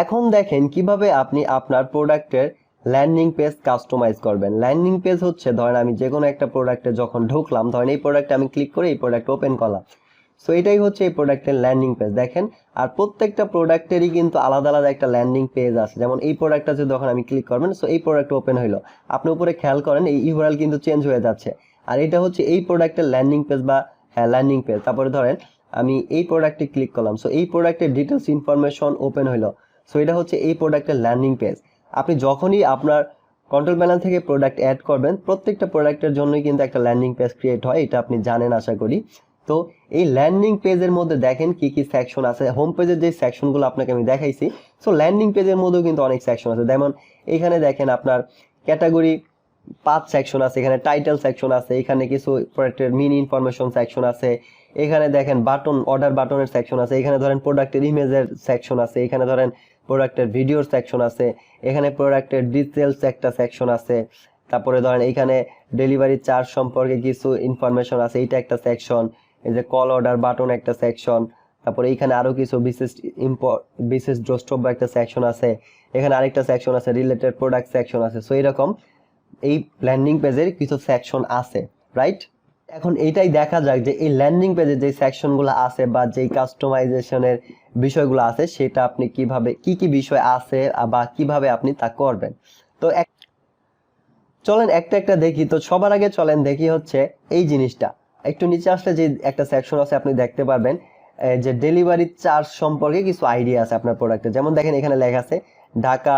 এখন দেখেন কিভাবে আপনি আপনার প্রোডাক্টের ল্যান্ডিং পেজ কাস্টমাইজ করবেন। ল্যান্ডিং পেজ হচ্ছে ধরেন আমি যে কোনো একটা প্রোডাক্টে যখন ঢুকলাম, ধরেন এই প্রোডাক্টে আমি ক্লিক করে এই প্রোডাক্ট ওপেন করলাম, সো এটাই হচ্ছে এই প্রোডাক্টের ল্যান্ডিং পেজ। দেখেন, আর প্রত্যেকটা প্রোডাক্টেরই কিন্তু আলাদা আলাদা একটা ল্যান্ডিং পেজ আছে। যেমন এই প্রোডাক্টটা যদি যখন আমি ক্লিক করবেন, সো এই প্রোডাক্ট ওপেন হইলো, আপনি উপরে খেয়াল করেন এই ইউআরএল কিন্তু চেঞ্জ হয়ে যাচ্ছে। আর এটা হচ্ছে এই প্রোডাক্টের ল্যান্ডিং পেজ বা ল্যান্ডিং পেজ। তারপরে ধরেন আমি এই প্রোডাক্টে ক্লিক করলাম, সো এই প্রোডাক্টের ডিটেলস ইনফরমেশন ওপেন হইলো, সো এটা হচ্ছে এই প্রোডাক্টের ল্যান্ডিং পেজ। আপনি যখনই আপনার কন্ট্রোল প্যানেল থেকে প্রোডাক্ট অ্যাড করবেন, প্রত্যেকটা প্রোডাক্টের জন্যই কিন্তু একটা ল্যান্ডিং পেজ ক্রিয়েট হয়, এটা আপনি জানেন আশা করি। তো এই ল্যান্ডিং পেজের মধ্যে দেখেন কি কি সেকশন আছে। হোম পেজের যে সেকশনগুলো আপনাকে আমি দেখাইছি, সো ল্যান্ডিং পেজের মধ্যেও কিন্তু অনেক সেকশন আছে। যেমন এখানে দেখেন আপনার ক্যাটাগরি 5 সেকশন আছে, এখানে টাইটেল সেকশন আছে, এখানে কিছু প্রোডাক্টের মিনি ইনফরমেশন সেকশন আছে, এখানে দেখেন বাটন, অর্ডার বাটনের সেকশন আছে, এখানে ধরেন প্রোডাক্টের ইমেজের সেকশন আছে, এখানে ধরেন প্রোডাক্টের ভিডিওর সেকশন আছে, এখানে প্রোডাক্টের ডিটেলস একটা সেকশন আছে, তারপরে ধরেন এখানে ডেলিভারি চার্জ সম্পর্কে কিছু ইনফরমেশন আছে, এইটা একটা সেকশন, এই যে কল অর্ডার বাটন একটা সেকশন, তারপরে এইখানে আরো কিছু বিশেষ দ্রষ্টব্য একটা সেকশন আছে, এখানে আরেকটা সেকশন আছে, রিলেটেড প্রোডাক্ট সেকশন আছে। সো এরকম এই ল্যান্ডিং পেজের কিছু সেকশন আছে, রাইট? এখন এইটাই দেখা যাক যে এই ল্যান্ডিং পেজে যে সেকশনগুলো আছে বা যেই কাস্টমাইজেশনের বিষয়গুলো আছে, সেটা আপনি কিভাবে কি কি বিষয় আছে বা কিভাবে আপনি তা করবেন। তো চলেন একটা একটা দেখি। তো সবার আগে চলেন দেখি হচ্ছে এই জিনিসটা। একটু নিচে আসলে যে একটা সেকশন আছে আপনি দেখতে পারবেন যে ডেলিভারি চার্জ সম্পর্কে কিছু আইডিয়া আছে আপনার প্রোডাক্টে। যেমন দেখেন এখানে লেখা আছে ঢাকা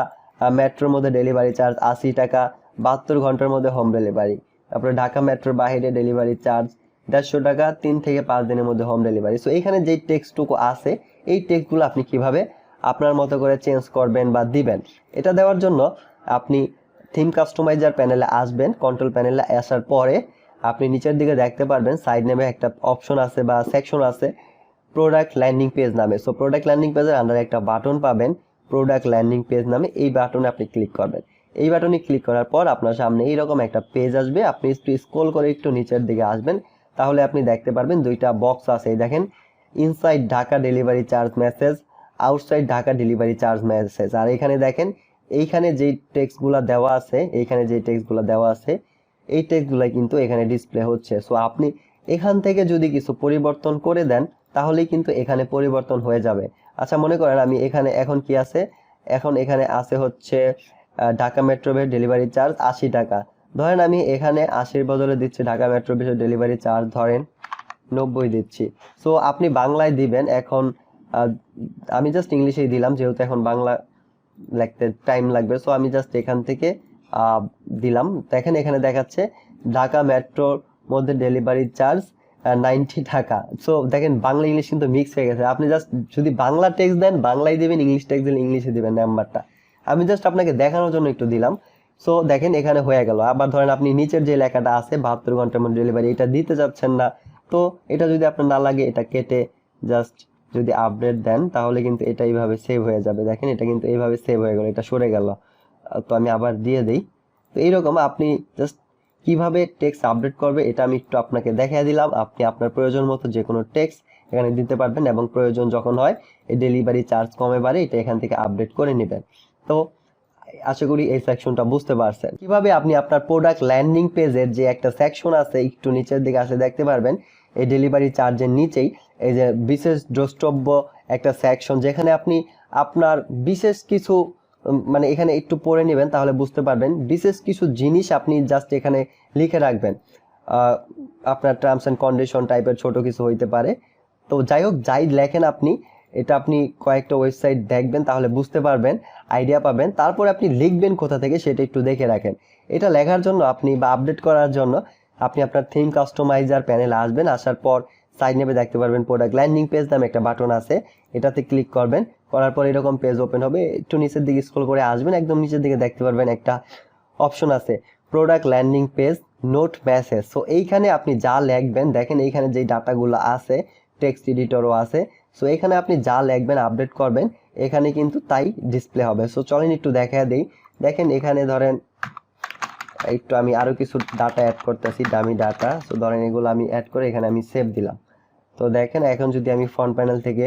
মেট্রোর মধ্যে ডেলিভারি চার্জ 80 টাকা, 72 ঘন্টার মধ্যে হোম ডেলিভারি। তারপরে ঢাকা মেট্রোর বাইরে ডেলিভারি চার্জ 150 টাকা, 3 থেকে 5 দিনের মধ্যে হোম ডেলিভারি। সো এখানে যে টেক্সটটুকু আছে, এই টেক্সটগুলো আপনি কিভাবে আপনার মতো করে চেঞ্জ করবেন বা দিবেন, এটা দেওয়ার জন্য আপনি থিম কাস্টমাইজার প্যানেলে আসবেন। কন্ট্রোল প্যানেলে আসার পরে আপনি নিচের দিকে দেখতে পারবেন সাইড নেমে একটা অপশন আছে বা সেকশন আছে প্রোডাক্ট ল্যান্ডিং পেজ নামে। সো প্রোডাক্ট ল্যান্ডিং পেজের আন্ডারে একটা বাটন পাবেন প্রোডাক্ট ল্যান্ডিং পেজ নামে, এই বাটনে আপনি ক্লিক করবেন। এই বাটনে ক্লিক করার পর আপনার সামনে এইরকম একটা পেজ আসবে। আপনি একটু স্ক্রল করে একটু নিচের দিকে আসবেন, তাহলে আপনি দেখতে পারবেন দুইটা বক্স আছে। এই দেখেন inside Dhaka delivery charge message, outside Dhaka delivery charge message. আর এখানে দেখেন এইখানে যেই টেক্সটগুলো দেওয়া আছে, এইখানে যে টেক্সটগুলো দেওয়া আছে, এই টেক্সটগুলো কিন্তু এখানে ডিসপ্লে হচ্ছে। সো আপনি এখান থেকে যদি কিছু পরিবর্তন করে দেন, তাহলেই কিন্তু এখানে পরিবর্তন হয়ে যাবে। আচ্ছা, মনে করেন আমি এখানে এখন কি আছে, এখন এখানে আছে হচ্ছে Dhaka metro base delivery charge 80 টাকা। ধরেন আমি এখানে 80-র বদলে দিচ্ছি Dhaka metro base delivery charge ধরেন 90 দিচ্ছি। সো আপনি বাংলায় দিবেন। এখন আমি জাস্ট ইংলিশেই দিলাম, যেহেতু এখন বাংলা লিখতে টাইম লাগবে। সো আমি জাস্ট এখান থেকে দিলাম। দেখেন এখানে দেখাচ্ছে ঢাকা মেট্রোর মধ্যে ডেলিভারি চার্জ 90 টাকা। সো দেখেন বাংলা ইংলিশ কিন্তু মিক্স হয়ে গেছে। আপনি জাস্ট যদি বাংলা টেক্সট দেন বাংলায় দিবেন, ইংলিশ টেক্সট দিলে ইংলিশে দিবেন নাম্বারটা। আমি জাস্ট আপনাকে দেখানোর জন্য একটু দিলাম। সো দেখেন এখানে হয়ে গেল। আবার ধরেন আপনি নিচের যে লেখাটা আছে 72 ঘন্টার মধ্যে ডেলিভারি, এটা দিতে যাচ্ছেন না, তো এটা যদি আপনার না লাগে এটা কেটে জাস্ট যদি আপডেট দেন, তাহলে কিন্তু এটা এইভাবে সেভ হয়ে যাবে। দেখেন এটা কিন্তু এইভাবে সেভ হয়ে গেল, এটা সরে গেল। তো আমি আবার দিয়ে দেই। তো এইরকম আপনি জাস্ট কিভাবে টেক্সট আপডেট করবে এটা আমি একটু আপনাকে দেখিয়ে দিলাম। আপনি আপনার প্রয়োজন মতো যে কোনো টেক্সট এখানে দিতে পারবেন, এবং প্রয়োজন যখন হয় এই ডেলিভারি চার্জ কমে বাড়ে এটা এখান থেকে আপডেট করে নেবেন। তো আশা করি এই সেকশনটা বুঝতে পারছেন কিভাবে আপনি আপনার প্রোডাক্ট ল্যান্ডিং পেজের যে একটা সেকশন আছে একটু নিচের দিকে আসলে দেখতে পারবেন এই ডেলিভারি চার্জের নিচেই এই যে বিশেষ দ্রষ্টব্য একটা সেকশন, যেখানে আপনি আপনার বিশেষ কিছু মানে এখানে একটু পড়ে নেবেন, তাহলে বুঝতে পারবেন বিশেষ কিছু জিনিস আপনি জাস্ট এখানে লিখে রাখবেন। আপনার টার্মস এন্ড কন্ডিশন টাইপের ছোট কিছু হইতে পারে। তো যাই হোক, যাই লেখেন আপনি, এটা আপনি কয়েকটা ওয়েবসাইট দেখবেন, তাহলে বুঝতে পারবেন, আইডিয়া পাবেন। তারপরে আপনি লিখবেন কোথা থেকে সেটা একটু দেখে রাখেন। এটা লেখার জন্য আপনি বা আপডেট করার জন্য আপনি আপনার থিম কাস্টমাইজার প্যানেলে আসবেন। আসার পর সাইড নেমে দেখতে পারবেন প্রোডাক্ট ল্যান্ডিং পেজ নামে একটা বাটন আছে, এটাতে ক্লিক করবেন। করার পর এরকম পেজ ওপেন হবে। একটু নিচের দিকে স্ক্রল করে আসবেন, একদম নিচের দিকে দেখতে পারবেন একটা অপশন আছে product landing page note message. So এইখানে আপনি যা লিখবেন, দেখেন এইখানে যেই ডাটাগুলো আছে টেক্সট এডিটরও আছে। সো এখানে আপনি যা লিখবেন আপডেট করবেন, এখানে কিন্তু তাই ডিসপ্লে হবে। সো চলেন একটু দেখা দেই। দেখেন এখানে ধরেন একটু আমি আরো কিছু ডাটা অ্যাড করতেছি, ডামি ডাটা। সো ধরেন এগুলো আমি অ্যাড করে এখানে আমি সেভ দিলাম। তো দেখেন এখন যদি আমি ফ্রন্ট প্যানেল থেকে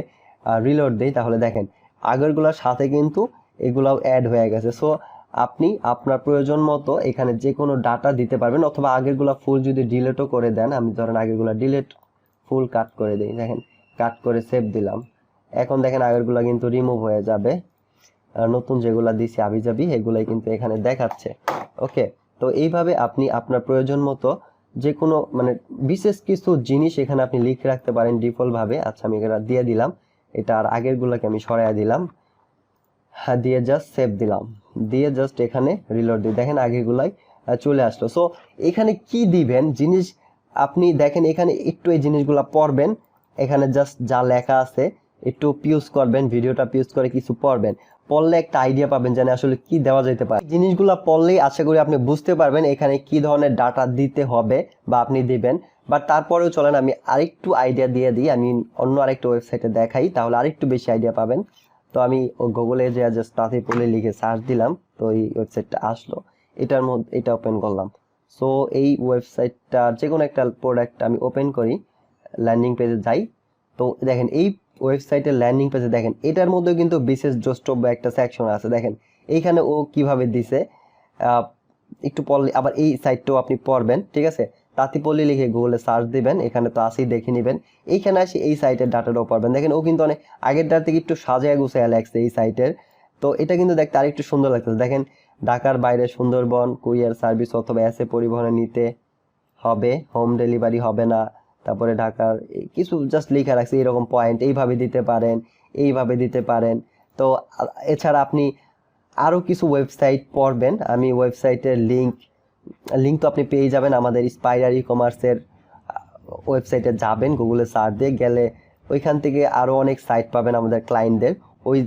রিলোড দিই, তাহলে দেখেন আগেরগুলোর সাথে কিন্তু এগুলাও অ্যাড হয়ে গেছে। সো আপনি আপনার প্রয়োজন মতো এখানে যে কোনো ডাটা দিতে পারবেন, অথবা আগেরগুলা ফুল যদি ডিলিটও করে দেন, আমি ধরেন আগেরগুলা ডিলিট ফুল কাট করে দিই, দেখেন কাট করে সেভ দিলাম, এখন দেখেন আগেরগুলা কিন্তু রিমুভ হয়ে যাবে, আর নতুন যেগুলা দিছি আবিজাবি এগুলাই কিন্তু এখানে দেখাচ্ছে। ওকে, তো এইভাবে আপনি আপনার প্রয়োজন মতো যে কোনো মানে বিশেষ কিছু জিনিস এখানে আপনি লিখে রাখতে পারেন ডিফল্ট ভাবে। আচ্ছা, আমি এটা দিয়ে দিলাম, এটা আর আগেরগুলাকে আমি সরাইয়া দিলাম, হ্যাঁ, দিয়ে জাস্ট সেভ দিলাম, দিয়ে জাস্ট এখানে রিলোড দিই, দেখেন আগেরগুলাই চলে আসলো। সো এখানে কি দিবেন জিনিস আপনি দেখেন, এখানে একটু এই জিনিসগুলা পড়বেন, এখানে জাস্ট যা লেখা আছে একটু পিউজ করবেন, ভিডিওটা পিউজ করে কিছু পড়বেন, পড়লে একটা আইডিয়া পাবেন যে আসলে কি দেওয়া যেতে পারে। জিনিসগুলো পড়লেই আশা করি আপনি বুঝতে পারবেন এখানে কি ধরনের ডাটা দিতে হবে বা আপনি দিবেন। বাট তারপরেও চলেন আমি আরেকটু আইডিয়া দিয়ে দিই, আমি অন্য আরেকটা ওয়েবসাইটে দেখাই, তাহলে আরেকটু বেশি আইডিয়া পাবেন। তো আমি গুগলে যে জাস্ট তাঁতিপল্লী লিখে সার্চ দিলাম, তো এই ওয়েবসাইটটা আসলো, এটার মধ্যে এটা ওপেন করলাম। সো এই ওয়েবসাইটটা যে কোনো একটা প্রোডাক্ট আমি ওপেন করি, ল্যান্ডিং পেজে যাই, তো দেখেন এই ওয়েবসাইটের ল্যান্ডিং পেজে দেখেন এটার মধ্যে কিন্তু বিশেষ দ্রষ্টব্য একটা সেকশন আছে, দেখেন এইখানে ও কিভাবে দিছে, একটু পড়লে আবার এই সাইটটাও আপনি পড়বেন, ঠিক আছে। তাঁতিপল্লী লিখে গুগলে সার্চ দিবেন, এখানে তো আসেই, দেখে নেবেন, এইখানে আসি এই সাইটের ডাটাটাও পড়বেন। দেখেন ও কিন্তু অনেক আগেরটার থেকে একটু সাজায় গুছায় লাগছে এই সাইটের, তো এটা কিন্তু দেখতে আরেকটু সুন্দর লাগতেছে। দেখেন ঢাকার বাইরে সুন্দরবন কুরিয়ার সার্ভিস অথবা এসে পরিবহনে নিতে হবে, হোম ডেলিভারি হবে না, তারপরে ঢাকার কিছু জাস্ট লেখা রাখছে এরকম পয়েন্ট, এইভাবে দিতে পারেন, এইভাবে দিতে পারেন। তো এছাড়া আপনি আরও কিছু ওয়েবসাইট পড়বেন, আমি ওয়েবসাইটের লিঙ্ক তো আপনি পেয়ে যাবেন আমাদের স্পাইরার ই-কমার্সের ওয়েবসাইটে যাবেন, গুগলে সার্চ দিয়ে গেলে ওইখান থেকে আরও অনেক সাইট পাবেন আমাদের ক্লায়েন্টদের, ওই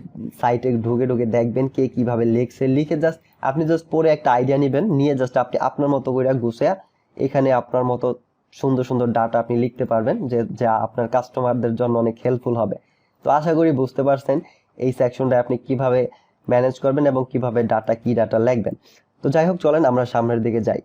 সাইটে ঢুকে ঢুকে দেখবেন কে কীভাবে লিখছে, লিখে জাস্ট আপনি জাস্ট পরে একটা আইডিয়া নেবেন, নিয়ে জাস্ট আপনি আপনার মতো করে গুছিয়ে এখানে আপনার মতো সুন্দর সুন্দর ডাটা আপনি লিখতে পারবেন, যা আপনার কাস্টমারদের জন্য অনেক হেল্পফুল হবে। তো আশা করি বুঝতে পারছেন এই সেকশনটা আপনি কিভাবে ম্যানেজ করবেন এবং কিভাবে ডাটা কি ডাটা লিখবেন। তো যাই হোক, চলেন আমরা সামনের দিকে যাই।